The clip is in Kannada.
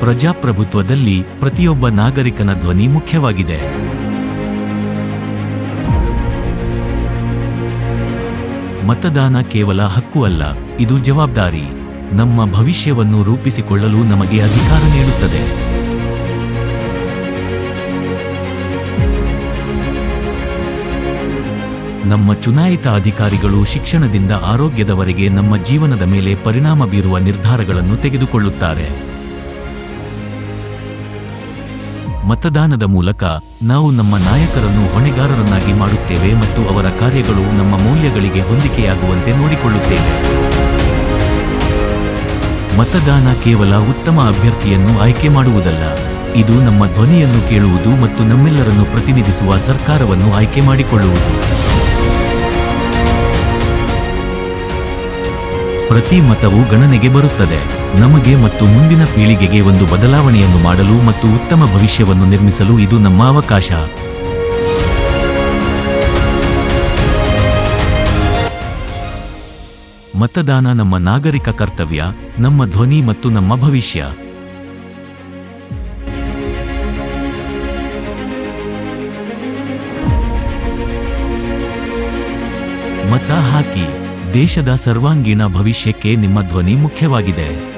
ಪ್ರಜಾಪ್ರಭುತ್ವದಲ್ಲಿ ಪ್ರತಿಯೊಬ್ಬ ನಾಗರಿಕನ ಧ್ವನಿ ಮುಖ್ಯವಾಗಿದೆ. ಮತದಾನ ಕೇವಲ ಹಕ್ಕು ಅಲ್ಲ, ಇದು ಜವಾಬ್ದಾರಿ. ನಮ್ಮ ಭವಿಷ್ಯವನ್ನು ರೂಪಿಸಿಕೊಳ್ಳಲು ನಮಗೆ ಅಧಿಕಾರ ನೀಡುತ್ತದೆ. ನಮ್ಮ ಚುನಾಯಿತ ಅಧಿಕಾರಿಗಳು ಶಿಕ್ಷಣದಿಂದ ಆರೋಗ್ಯದವರೆಗೆ ನಮ್ಮ ಜೀವನದ ಮೇಲೆ ಪರಿಣಾಮ ಬೀರುವ ನಿರ್ಧಾರಗಳನ್ನು ತೆಗೆದುಕೊಳ್ಳುತ್ತಾರೆ. ಮತದಾನದ ಮೂಲಕ ನಾವು ನಮ್ಮ ನಾಯಕರನ್ನು ಹೊಣೆಗಾರರನ್ನಾಗಿ ಮಾಡುತ್ತೇವೆ ಮತ್ತು ಅವರ ಕಾರ್ಯಗಳು ನಮ್ಮ ಮೌಲ್ಯಗಳಿಗೆ ಹೊಂದಿಕೆಯಾಗುವಂತೆ ನೋಡಿಕೊಳ್ಳುತ್ತೇವೆ. ಮತದಾನ ಕೇವಲ ಉತ್ತಮ ಅಭ್ಯರ್ಥಿಯನ್ನು ಆಯ್ಕೆ ಮಾಡುವುದಲ್ಲ, ಇದು ನಮ್ಮ ಧ್ವನಿಯನ್ನು ಕೇಳುವುದು ಮತ್ತು ನಮ್ಮೆಲ್ಲರನ್ನು ಪ್ರತಿನಿಧಿಸುವ ಸರ್ಕಾರವನ್ನು ಆಯ್ಕೆ ಮಾಡಿಕೊಳ್ಳುವುದು. ಪ್ರತಿ ಮತವು ಗಣನೆಗೆ ಬರುತ್ತದೆ. ನಮಗೆ ಮತ್ತು ಮುಂದಿನ ಪೀಳಿಗೆಗೆ ಒಂದು ಬದಲಾವಣೆಯನ್ನು ಮಾಡಲು ಮತ್ತು ಉತ್ತಮ ಭವಿಷ್ಯವನ್ನು ನಿರ್ಮಿಸಲು ಇದು ನಮ್ಮ ಅವಕಾಶ. ಮತದಾನ ನಮ್ಮ ನಾಗರಿಕ ಕರ್ತವ್ಯ, ನಮ್ಮ ಧ್ವನಿ ಮತ್ತು ನಮ್ಮ ಭವಿಷ್ಯ. ಮತ ಹಾಕಿ. ದೇಶದ ಸರ್ವಾಂಗೀಣ ಭವಿಷ್ಯಕ್ಕೆ ನಿಮ್ಮ ಧ್ವನಿ ಮುಖ್ಯವಾಗಿದೆ.